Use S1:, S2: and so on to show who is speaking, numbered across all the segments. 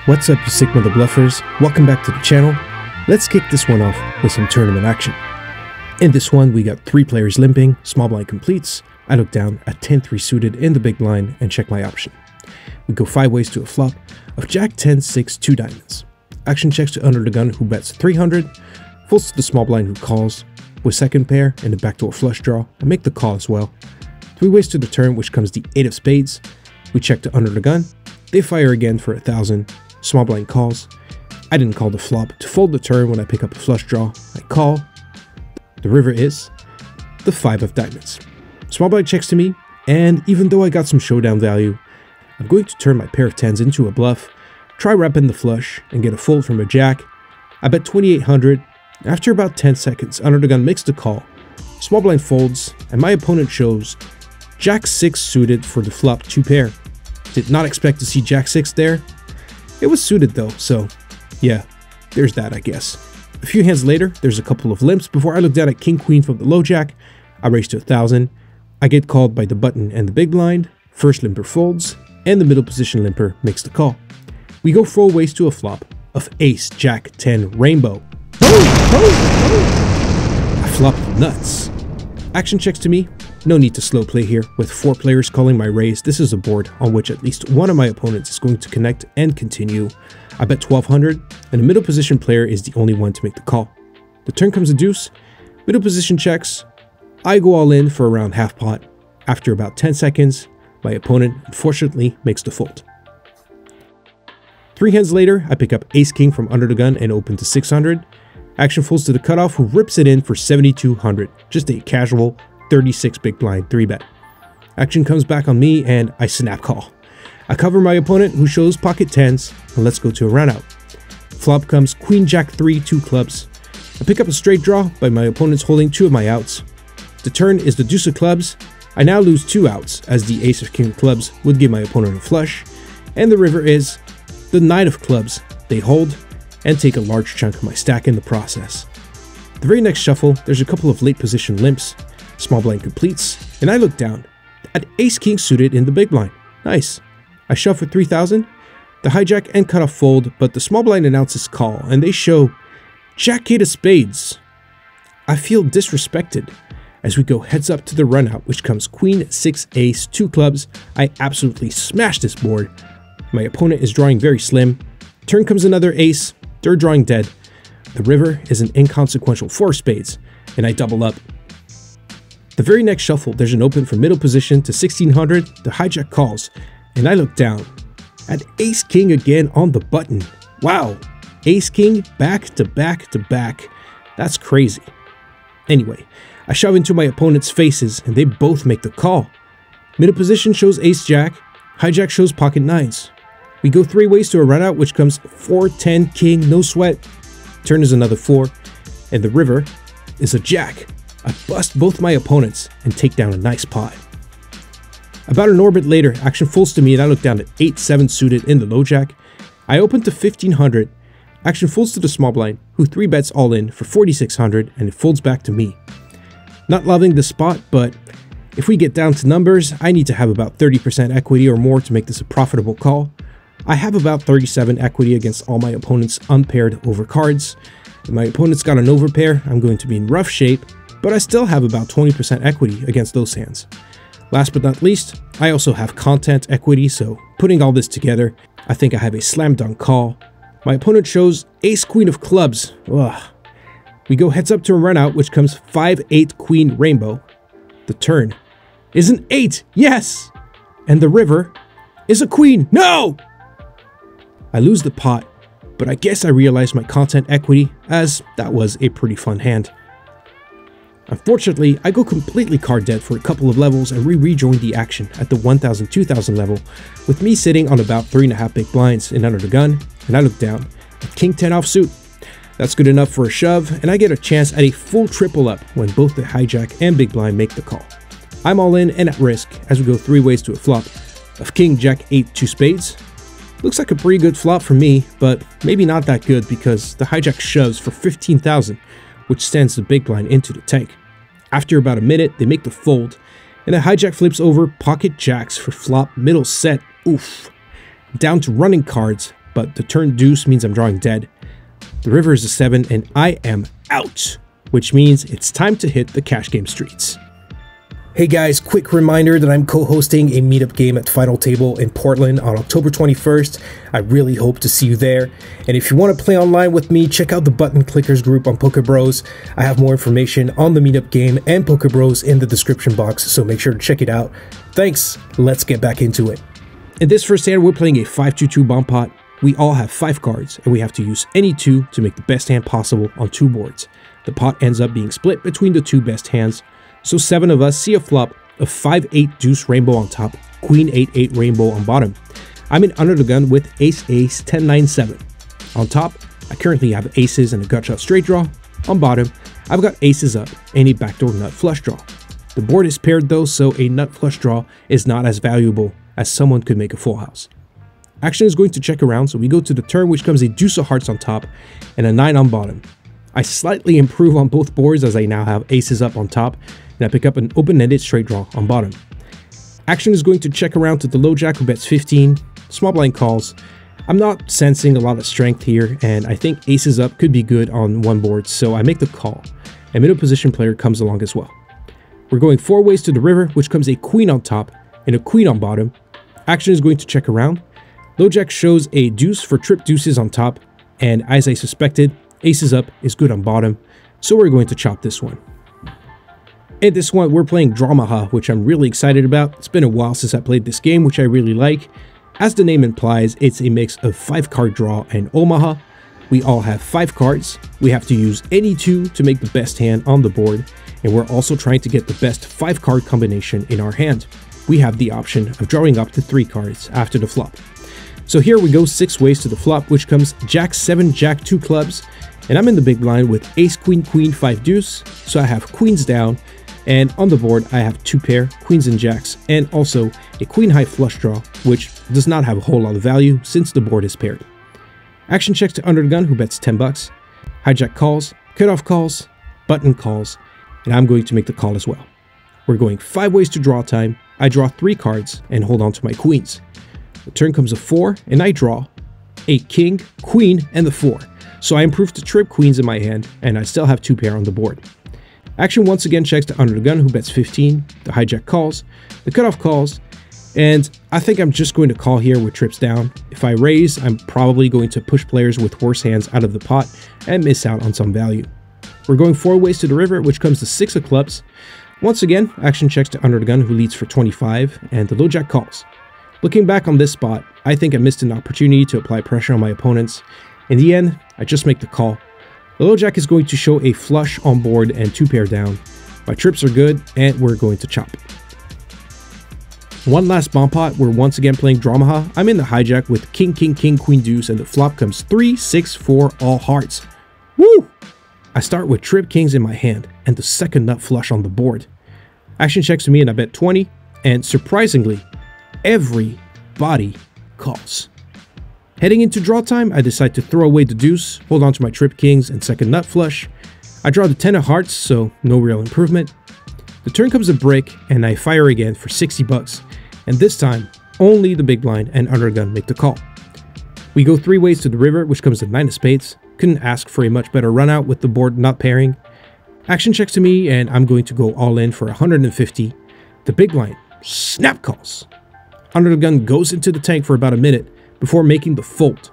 S1: What's up, you Sigma the Bluffers? Welcome back to the channel. Let's kick this one off with some tournament action. In this one, we got 3 players limping, small blind completes. I look down at 10-3 suited in the big blind and check my option. We go 5 ways to a flop of Jack 10-6 2 diamonds. Action checks to under the gun who bets 300, folds to the small blind who calls, with second pair and the backdoor flush draw, and make the call as well. 3 ways to the turn, which comes the 8 of spades. We check to under the gun, they fire again for 1,000. Small blind calls. I didn't call the flop. To fold the turn when I pick up a flush draw, I call. The river is the 5 of diamonds. Small blind checks to me, and even though I got some showdown value, I'm going to turn my pair of 10s into a bluff, try wrapping the flush, and get a fold from a jack. I bet 2,800. After about 10 seconds, under the gun makes the call. Small blind folds, and my opponent shows Jack 6 suited for the flop 2 pair. Did not expect to see Jack 6 there. It was suited though, so yeah, there's that, I guess. A few hands later, there's a couple of limps before I look down at King Queen from the low jack. I raise to 1,000. I get called by the button and the big blind. First limper folds, and the middle position limper makes the call. We go 4 ways to a flop of Ace Jack 10 Rainbow. I flopped nuts. Action checks to me. No need to slow play here. With 4 players calling my raise, this is a board on which at least one of my opponents is going to connect and continue. I bet 1,200, and the middle position player is the only one to make the call. The turn comes a deuce, middle position checks. I go all in for around half pot. After about 10 seconds, my opponent unfortunately makes the fold. 3 hands later, I pick up Ace King from under the gun and open to 600. Action folds to the cutoff who rips it in for 7,200, just a casual 36 big blind 3-bet. Action comes back on me and I snap call. I cover my opponent who shows pocket 10s, and let's go to a run out. Flop comes Queen Jack 3 2 clubs. I pick up a straight draw by my opponent's holding 2 of my outs. The turn is the deuce of clubs. I now lose 2 outs as the ace of king of clubs would give my opponent a flush, and the river is the 9 of clubs. They hold and take a large chunk of my stack in the process. The very next shuffle, there's a couple of late position limps. Small blind completes, and I look down at Ace King suited in the big blind. Nice. I shove for 3,000. The hijack and cutoff fold, but the small blind announces call, and they show Jack 8 of spades. I feel disrespected as we go heads up to the run out, which comes Queen 6 Ace 2 clubs. I absolutely smash this board. My opponent is drawing very slim. Turn comes another ace. They're drawing dead. The river is an inconsequential 4 spades, and I double up. The very next shuffle, there's an open from middle position to 1,600, the hijack calls, and I look down at Ace King again on the button. Wow, Ace King back to back to back. That's crazy. Anyway, I shove into my opponent's faces and they both make the call. Middle position shows Ace Jack, hijack shows pocket 9s. We go 3 ways to a run out, which comes 4 10 king, no sweat. Turn is another 4, and the river is a jack. I bust both my opponents and take down a nice pot. About an orbit later, action folds to me and I look down at 8-7 suited in the low jack. I open to 1,500. Action folds to the small blind, who 3-bets all in for 4,600, and it folds back to me. Not loving the spot, but if we get down to numbers, I need to have about 30% equity or more to make this a profitable call. I have about 37 equity against all my opponent's unpaired overcards. If my opponent's got an overpair, I'm going to be in rough shape, but I still have about 20% equity against those hands. Last but not least, I also have content equity, so putting all this together, I think I have a slam dunk call. My opponent shows Ace Queen of clubs. Ugh. We go heads up to a run out, which comes 5-8 Queen Rainbow. The turn is an 8, yes! And the river is a queen, no! I lose the pot, but I guess I realized my content equity, as that was a pretty fun hand. Unfortunately, I go completely card dead for a couple of levels and rejoin the action at the 1,000-2,000 level, with me sitting on about 3.5 big blinds in under the gun, and I look down at King 10 offsuit. That's good enough for a shove, and I get a chance at a full triple up when both the hijack and big blind make the call. I'm all in and at risk as we go 3 ways to a flop of King Jack 8 2 spades. Looks like a pretty good flop for me, but maybe not that good because the hijack shoves for 15,000, which sends the big blind into the tank. After about a minute, they make the fold, and the hijack flips over pocket jacks for flop middle set. Oof. Down to running cards, but the turn deuce means I'm drawing dead. The river is a 7 and I am out, which means it's time to hit the cash game streets. Hey guys, quick reminder that I'm co-hosting a meetup game at Final Table in Portland on October 21st. I really hope to see you there. And if you want to play online with me, check out the button clickers group on PokerBros. I have more information on the meetup game and PokerBros in the description box, so make sure to check it out. Thanks, let's get back into it. In this first hand, we're playing a 5-2-2 bomb pot. We all have 5 cards, and we have to use any 2 to make the best hand possible on 2 boards. The pot ends up being split between the 2 best hands. So 7 of us see a flop of 5-8 deuce rainbow on top, queen 8-8 rainbow on bottom. I'm in under the gun with ace-ace 10-9-7. On top, I currently have aces and a gutshot straight draw. On bottom, I've got aces up and a backdoor nut flush draw. The board is paired though, so a nut flush draw is not as valuable as someone could make a full house. Action is going to check around, so we go to the turn, which comes a deuce of hearts on top and a 9 on bottom. I slightly improve on both boards as I now have aces up on top, and I pick up an open-ended straight draw on bottom. Action is going to check around to the low jack who bets 15, small blind calls. I'm not sensing a lot of strength here, and I think aces up could be good on one board, so I make the call. A middle position player comes along as well. We're going 4 ways to the river, which comes a queen on top and a queen on bottom. Action is going to check around. Low jack shows a deuce for trip deuces on top, and as I suspected, aces up is good on bottom, so we're going to chop this one. In this one, we're playing Dramaha, which I'm really excited about. It's been a while since I played this game, which I really like. As the name implies, it's a mix of 5-card draw and Omaha. We all have 5 cards. We have to use any 2 to make the best hand on the board, and we're also trying to get the best 5-card combination in our hand. We have the option of drawing up to 3 cards after the flop. So here we go 6 ways to the flop, which comes Jack 7, Jack 2 clubs, and I'm in the big blind with Ace, Queen, Queen, 5 deuce, so I have queens down. And on the board, I have 2 pair, queens and jacks, and also a queen high flush draw, which does not have a whole lot of value since the board is paired. Action checks to under the gun, who bets 10 bucks. Hijack calls, cutoff calls, button calls, and I'm going to make the call as well. We're going 5 ways to draw time. I draw 3 cards and hold on to my queens. The turn comes a 4, and I draw a king, queen, and the 4. So I improve to trip queens in my hand, and I still have 2 pair on the board. Action once again checks to under the gun, who bets 15. The hijack calls, the cutoff calls, and I think I'm just going to call here with trips down. If I raise, I'm probably going to push players with worse hands out of the pot and miss out on some value. We're going 4 ways to the river, which comes to 6 of clubs. Once again, action checks to under the gun, who leads for 25, and the low jack calls. Looking back on this spot, I think I missed an opportunity to apply pressure on my opponents. In the end, I just make the call. The low jack is going to show a flush on board and 2 pair down. My trips are good, and we're going to chop. One last bomb pot, we're once again playing Dramaha. I'm in the hijack with king, king, king, queen, deuce, and the flop comes 3, 6, 4, all hearts. Woo! I start with trip kings in my hand, and the second nut flush on the board. Action checks to me, and I bet 20, and surprisingly, everybody calls. Heading into draw time, I decide to throw away the deuce, hold on to my trip kings and second nut flush. I draw the 10 of hearts, so no real improvement. The turn comes a brick, and I fire again for 60 bucks, and this time, only the big blind and under gun make the call. We go 3 ways to the river, which comes to 9 of spades. Couldn't ask for a much better run out with the board not pairing. Action checks to me, and I'm going to go all in for 150. The big blind snap calls. Under the gun goes into the tank for about a minute before making the fold.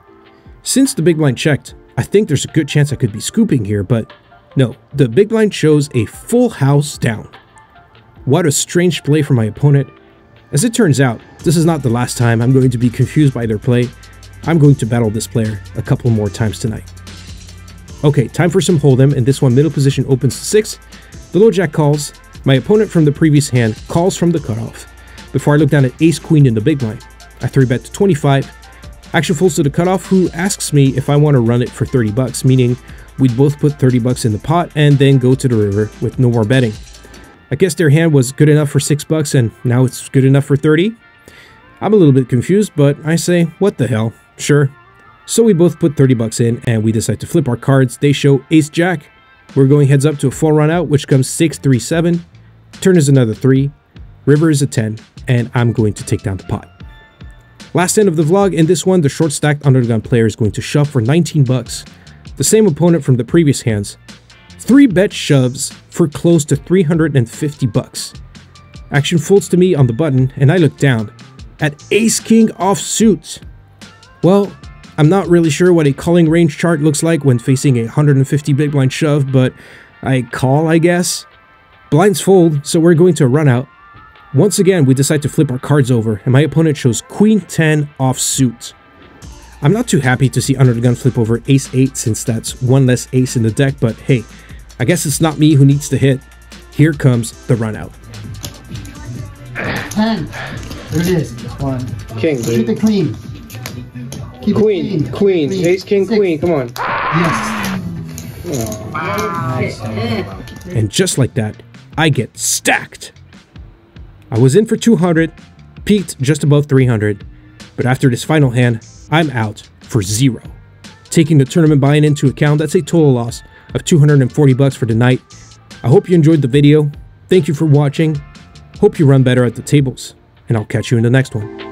S1: Since the big blind checked, I think there's a good chance I could be scooping here, but no, the big blind shows a full house down. What a strange play for my opponent. As it turns out, this is not the last time I'm going to be confused by their play. I'm going to battle this player a couple more times tonight. Okay, time for some hold'em, and this one middle position opens to 6. The low jack calls. My opponent from the previous hand calls from the cutoff. Before I look down at ace queen in the big blind, I 3-bet to 25. Action folds to the cutoff, who asks me if I want to run it for 30 bucks, meaning we'd both put 30 bucks in the pot and then go to the river with no more betting. I guess their hand was good enough for 6 bucks and now it's good enough for 30. I'm a little bit confused, but I say, what the hell, sure. So we both put 30 bucks in and we decide to flip our cards. They show ace jack. We're going heads up to a full run out, which comes 6, 3, 7. Turn is another 3. River is a 10, and I'm going to take down the pot. Last end of the vlog. In this one, the short stacked under the gun player is going to shove for 19 bucks. The same opponent from the previous hands. 3-bet shoves for close to 350 bucks. Action folds to me on the button, and I look down at ace-king offsuit. Well, I'm not really sure what a calling range chart looks like when facing a 150 big blind shove, but I call, I guess. Blinds fold, so we're going to a run out. Once again, we decide to flip our cards over, and my opponent shows queen 10 offsuit. I'm not too happy to see under the gun flip over ace 8 since that's one less ace in the deck, but hey, I guess it's not me who needs to hit. Here comes the run out.
S2: 10. There it is. One.
S3: King,
S2: Keep it clean. Keep
S3: Queen,
S2: it
S3: queen,
S2: clean.
S3: ace, king,
S2: 6.
S3: queen, come on.
S2: Yes.
S3: Oh.
S2: Nice.
S1: And just like that, I get stacked. I was in for 200, peaked just above 300, but after this final hand, I'm out for 0. Taking the tournament buy-in into account, that's a total loss of 240 bucks for the night. I hope you enjoyed the video. Thank you for watching. Hope you run better at the tables, and I'll catch you in the next one.